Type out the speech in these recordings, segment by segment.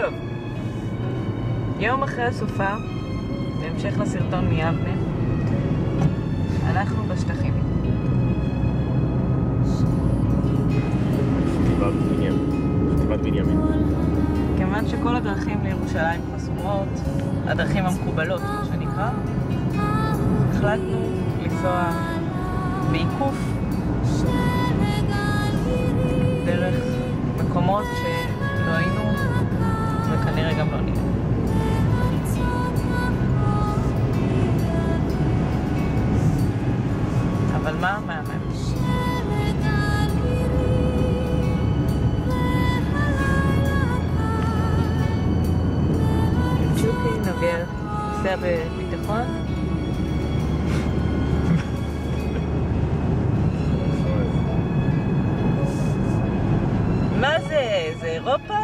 טוב, יום אחרי הסופה, בהמשך לסרטון מיבנה, אנחנו בשטחים. חטיבת בנימין. כיוון שכל הדרכים לירושלים חסומות, הדרכים המקובלות, מה שנקרא, החלטנו לנסוע בעיקוף דרך מקומות שלא היינו וכנראה גם לא נהיה. אבל מה מהמם? צ'וקי נוגע, נוסע בביטחון. מה זה? זה אירופה?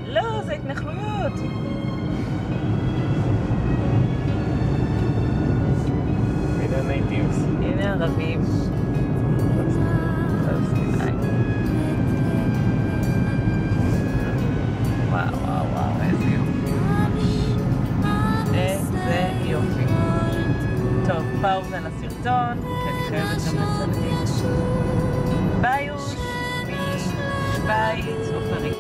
לא, זה התנחלויות. הנה הנייטיבס. הנה ערבים. פלסטינאים. וואו וואו וואו, איזה יופי. איזה יופי. טוב, פאוזה לסרטון, כי אני חייבת גם לצלם. ביוש משוויץ עופרי.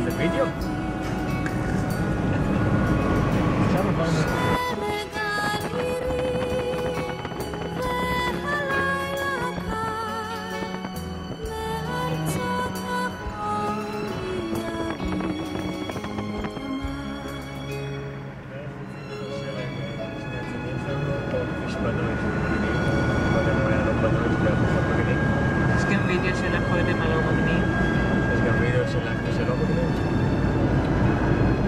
זה וידאו? עכשיו עברנו. יש גם וידאו של איך יודעים על המגניב. יש גם וידאו של הכביש שלא מגניב.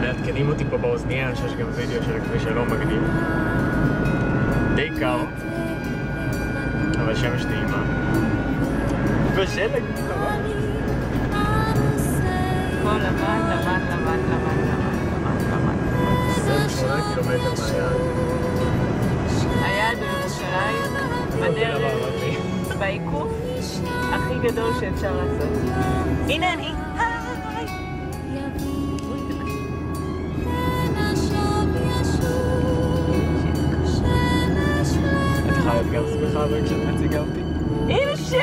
מעדכנים אותי פה באוזנייה שיש גם וידאו של הכביש שלא מגניב. די קר, אבל שמש נעימה. ושלג לבן. הכל לבן, לבן, לבן, לבן, לבן, לבן. 28 קילומטר מהיעד. היעד בירושלים, בדרך, בעיקוף הכי גדול שאפשר לעשות. הנה אני! היי! את יכולה להיות גם שמחה כשאת מציגה אותי? הנה שלי!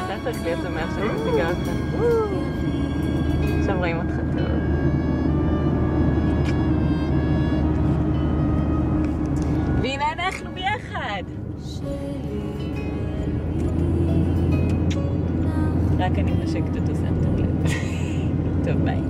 אתה צריך להיות שמח שאני מציגה אותך. עכשיו רואים אותך טוב. והנה אנחנו ביחד! אחד. רק אני משקת אותו, שמתם לב. טוב, ביי.